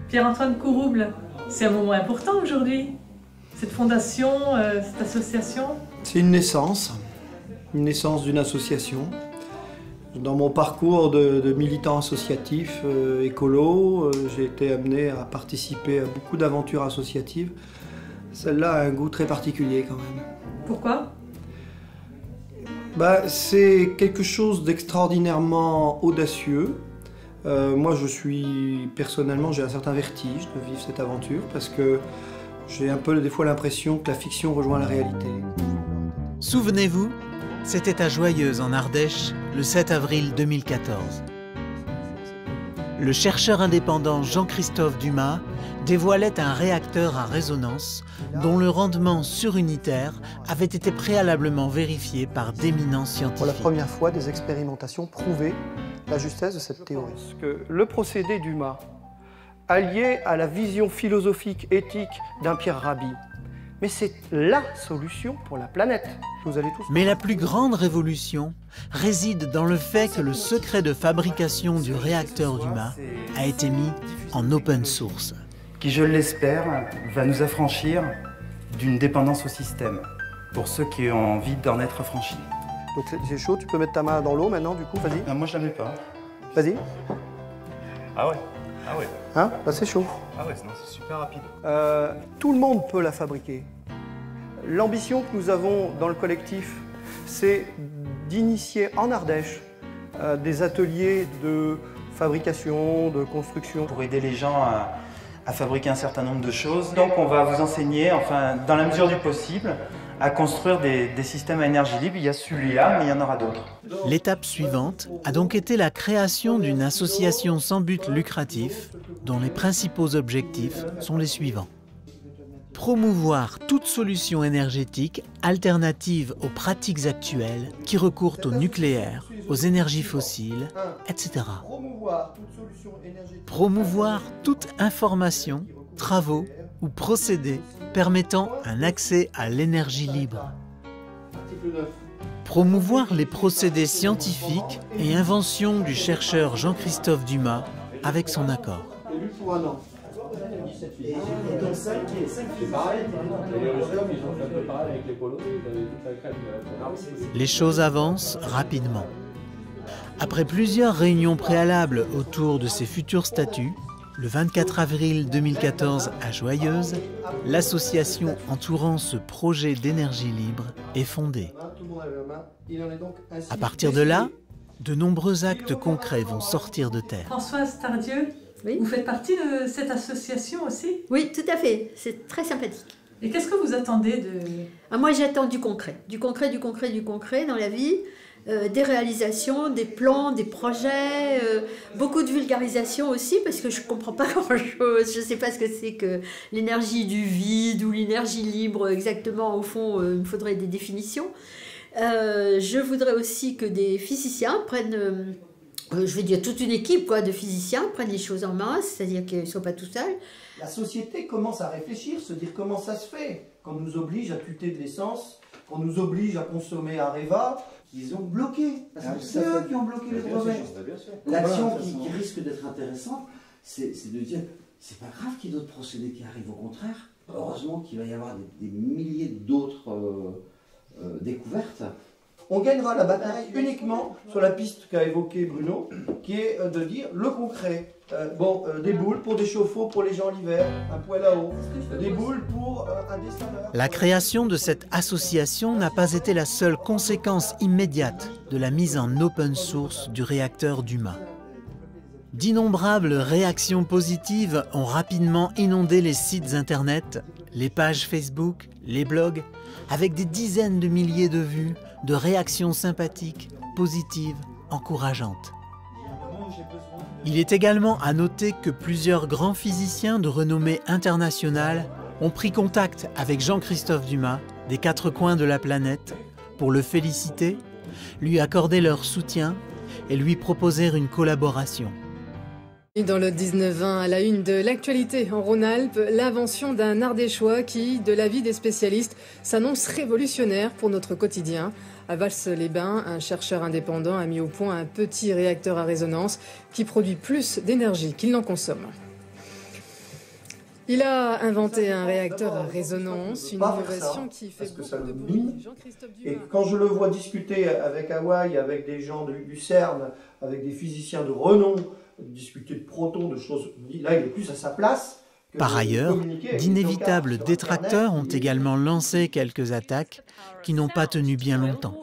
Pierre-Antoine Courouble, c'est un moment important aujourd'hui, cette fondation, cette association. C'est une naissance d'une association. Dans mon parcours de militant associatif écolo, j'ai été amené à participer à beaucoup d'aventures associatives. Celle-là a un goût très particulier quand même. Pourquoi ? C'est quelque chose d'extraordinairement audacieux. Moi, personnellement, j'ai un certain vertige de vivre cette aventure parce que j'ai un peu des fois l'impression que la fiction rejoint la réalité. Souvenez-vous, c'était à Joyeuse en Ardèche le 7 avril 2014. Le chercheur indépendant Jean-Christophe Dumas dévoilait un réacteur à résonance dont le rendement surunitaire avait été préalablement vérifié par d'éminents scientifiques. Pour la première fois, des expérimentations prouvaient la justesse de cette théorie. Que le procédé Dumas, allié à la vision philosophique, éthique d'un Pierre Rabhi, mais c'est la solution pour la planète. Vous allez tous... Mais la plus grande révolution réside dans le fait que le secret de fabrication du réacteur Dumas a été mis en open source. Qui, je l'espère, va nous affranchir d'une dépendance au système, pour ceux qui ont envie d'en être franchis. Donc c'est chaud, tu peux mettre ta main dans l'eau maintenant, du coup, vas-y. Moi, je la mets pas. Vas-y. Ah ouais. Ah ouais. Hein? Là, c'est chaud. Ah ouais, c'est super rapide. Tout le monde peut la fabriquer. L'ambition que nous avons dans le collectif, c'est d'initier en Ardèche des ateliers de fabrication, de construction. Pour aider les gens à fabriquer un certain nombre de choses. Donc on va vous enseigner, enfin dans la mesure du possible, à construire des systèmes à énergie libre. Il y a celui-là, mais il y en aura d'autres. L'étape suivante a donc été la création d'une association sans but lucratif dont les principaux objectifs sont les suivants. Promouvoir toute solution énergétique alternative aux pratiques actuelles qui recourent au nucléaire, aux énergies fossiles, etc. Promouvoir toute information, travaux ou procédés permettant un accès à l'énergie libre. Promouvoir les procédés scientifiques et inventions du chercheur Jean-Christophe Dumas avec son accord. Les choses avancent rapidement. Après plusieurs réunions préalables autour de ces futurs statuts, le 24 avril 2014 à Joyeuse, l'association entourant ce projet d'énergie libre est fondée. À partir de là, de nombreux actes concrets vont sortir de terre. Françoise Tardieu, oui. Vous faites partie de cette association aussi? Oui, tout à fait. C'est très sympathique. Et qu'est-ce que vous attendez de... Moi, j'attends du concret. Du concret dans la vie. Des réalisations, des plans, des projets, beaucoup de vulgarisation aussi, parce que je ne comprends pas grand-chose. Je ne sais pas ce que c'est que l'énergie du vide ou l'énergie libre exactement. Au fond, il me faudrait des définitions. Je voudrais aussi que des physiciens prennent... je vais dire toute une équipe de physiciens prennent les choses en main, c'est-à-dire qu'ils ne sont pas tout seuls. La société commence à réfléchir, se dire comment ça se fait, qu'on nous oblige à tuer de l'essence, qu'on nous oblige à consommer Areva, ils ont bloqué, parce que c'est eux qui ont bloqué les brevets. L'action qui risque d'être intéressante, c'est de dire, c'est pas grave qu'il y ait d'autres procédés qui arrivent, au contraire, heureusement qu'il va y avoir des milliers d'autres découvertes. On gagnera la bataille uniquement sur la piste qu'a évoquée Bruno, qui est de dire le concret. Des boules pour des chauffe-eau pour les gens l'hiver, un poêle à eau, des boules pour un dessalement. La création de cette association n'a pas été la seule conséquence immédiate de la mise en open source du réacteur Dumas. D'innombrables réactions positives ont rapidement inondé les sites internet, les pages Facebook, les blogs, avec des dizaines de milliers de vues, de réactions sympathiques, positives, encourageantes. Il est également à noter que plusieurs grands physiciens de renommée internationale ont pris contact avec Jean-Christophe Dumas des quatre coins de la planète pour le féliciter, lui accorder leur soutien et lui proposer une collaboration. Dans le 19-20, à la une de l'actualité en Rhône-Alpes, l'invention d'un Ardéchois qui, de l'avis des spécialistes, s'annonce révolutionnaire pour notre quotidien. À Vals-les-Bains, un chercheur indépendant a mis au point un petit réacteur à résonance qui produit plus d'énergie qu'il n'en consomme. Il a inventé un réacteur à résonance, une Pas faire innovation ça, qui fait parce que beaucoup ça de le bruit. mine. Jean-Christophe Et Dumas. quand je le vois discuter avec Hawaï, avec des gens du CERN, avec des physiciens de renom, discuter de protons, de choses, je me dis, là il est plus à sa place. Par ailleurs, d'inévitables détracteurs ont également lancé quelques attaques qui n'ont pas tenu bien longtemps.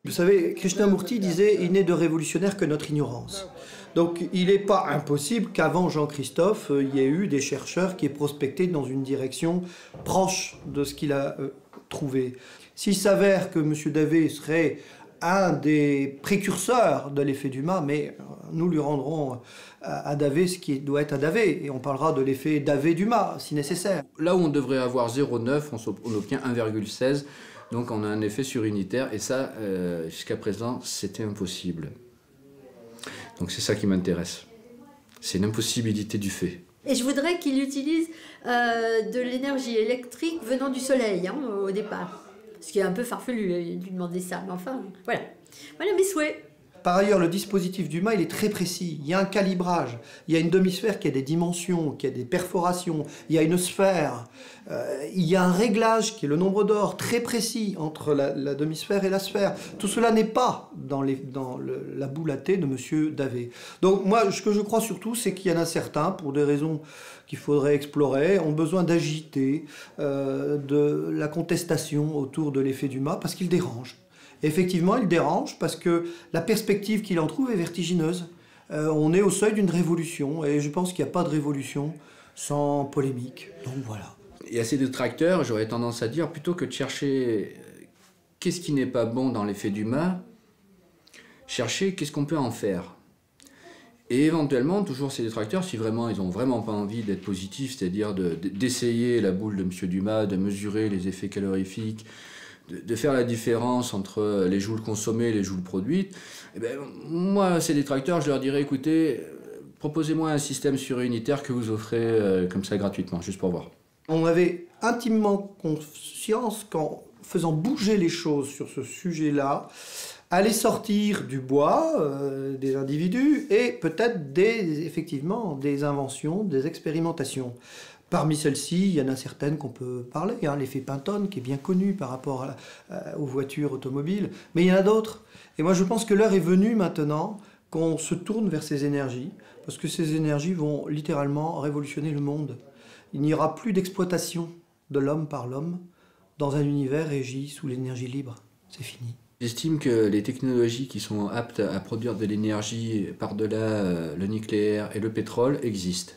Vous savez, Krishnamurti disait « Il n'est de révolutionnaire que notre ignorance ». Donc il n'est pas impossible qu'avant Jean-Christophe, il y ait eu des chercheurs qui aient prospecté dans une direction proche de ce qu'il a trouvé. S'il s'avère que M. Davé serait un des précurseurs de l'effet Dumas, mais nous lui rendrons à Davé ce qui doit être à Davé, et on parlera de l'effet Davé-Dumas si nécessaire. Là où on devrait avoir 0,9, on obtient 1,16, donc on a un effet surinitaire, et ça, jusqu'à présent, c'était impossible. Donc c'est ça qui m'intéresse. C'est l'impossibilité du fait. Et je voudrais qu'il utilise de l'énergie électrique venant du soleil au départ. Ce qui est un peu farfelu de lui demander ça, mais enfin, voilà. Voilà mes souhaits. Par ailleurs, le dispositif Dumas, il est très précis. Il y a un calibrage. Il y a une demi-sphère qui a des dimensions, qui a des perforations. Il y a une sphère. Il y a un réglage qui est le nombre d'or très précis entre la demi-sphère et la sphère. Tout cela n'est pas dans la boule à thé de M. Davé. Donc moi, ce que je crois surtout, c'est qu'il y en a certains, pour des raisons qu'il faudrait explorer, ont besoin d'agiter de la contestation autour de l'effet Dumas parce qu'il dérange. Effectivement, il dérange parce que la perspective qu'il en trouve est vertigineuse. On est au seuil d'une révolution et je pense qu'il n'y a pas de révolution sans polémique. Donc voilà. Et à ces détracteurs, j'aurais tendance à dire, plutôt que de chercher qu'est-ce qui n'est pas bon dans l'effet Dumas, chercher qu'est-ce qu'on peut en faire. Et éventuellement, toujours ces détracteurs, si vraiment ils n'ont vraiment pas envie d'être positifs, c'est-à-dire d'essayer la boule de M. Dumas, de mesurer les effets calorifiques, de faire la différence entre les joules consommées et les joules produites, eh bien, moi, ces détracteurs, je leur dirais, écoutez, proposez-moi un système suréunitaire que vous offrez comme ça gratuitement, juste pour voir. On avait intimement conscience qu'en faisant bouger les choses sur ce sujet-là, allait sortir du bois des individus et peut-être effectivement des inventions, des expérimentations. Parmi celles-ci, il y en a certaines qu'on peut parler, l'effet Pynton qui est bien connu par rapport aux voitures automobiles, mais il y en a d'autres. Et moi je pense que l'heure est venue maintenant qu'on se tourne vers ces énergies, parce que ces énergies vont littéralement révolutionner le monde. Il n'y aura plus d'exploitation de l'homme par l'homme dans un univers régi sous l'énergie libre. C'est fini. J'estime que les technologies qui sont aptes à produire de l'énergie par-delà le nucléaire et le pétrole existent.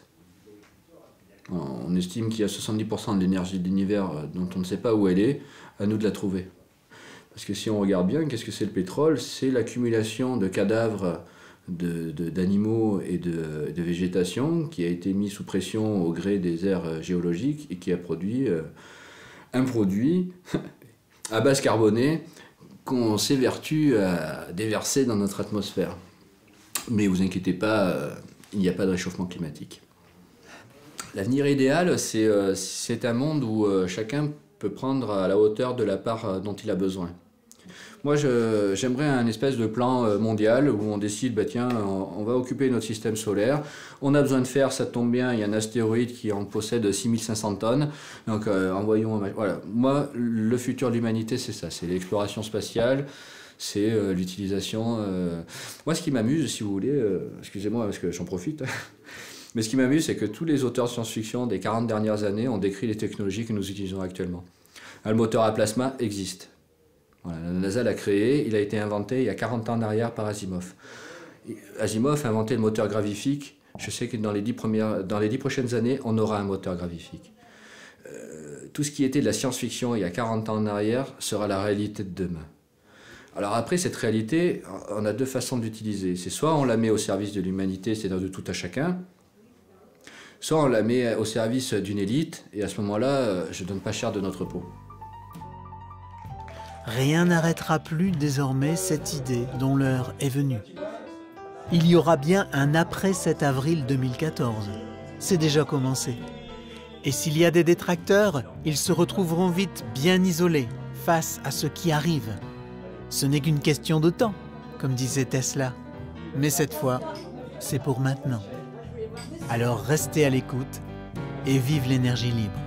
On estime qu'il y a 70% de l'énergie de l'univers dont on ne sait pas où elle est, à nous de la trouver. Parce que si on regarde bien, qu'est-ce que c'est le pétrole? C'est l'accumulation de cadavres d'animaux et de végétation qui a été mis sous pression au gré des aires géologiques et qui a produit un produit à base carbonée qu'on s'évertue à déverser dans notre atmosphère. Mais vous inquiétez pas, il n'y a pas de réchauffement climatique. L'avenir idéal, c'est un monde où chacun peut prendre à la hauteur de la part dont il a besoin. Moi, j'aimerais un espèce de plan mondial où on décide, bah, tiens, on va occuper notre système solaire. On a besoin de fer, ça tombe bien, il y a un astéroïde qui en possède 6500 tonnes. Donc, envoyons... Voilà. Moi, le futur de l'humanité, c'est ça, c'est l'exploration spatiale, c'est l'utilisation... Moi, ce qui m'amuse, si vous voulez, excusez-moi parce que j'en profite, mais ce qui m'amuse, c'est que tous les auteurs de science-fiction des 40 dernières années ont décrit les technologies que nous utilisons actuellement. Le moteur à plasma existe. Voilà, la NASA l'a créé, il a été inventé il y a 40 ans en arrière par Asimov. Asimov a inventé le moteur gravifique. Je sais que dans les 10 prochaines années, on aura un moteur gravifique. Tout ce qui était de la science-fiction il y a 40 ans en arrière sera la réalité de demain. Alors après, cette réalité, on a deux façons d'utiliser. C'est soit on la met au service de l'humanité, c'est-à-dire de tout à chacun, soit on la met au service d'une élite, et à ce moment-là, je ne donne pas cher de notre peau. Rien n'arrêtera plus désormais cette idée dont l'heure est venue. Il y aura bien un après 7 avril 2014. C'est déjà commencé. Et s'il y a des détracteurs, ils se retrouveront vite bien isolés face à ce qui arrive. Ce n'est qu'une question de temps, comme disait Tesla. Mais cette fois, c'est pour maintenant. Alors restez à l'écoute et vive l'énergie libre.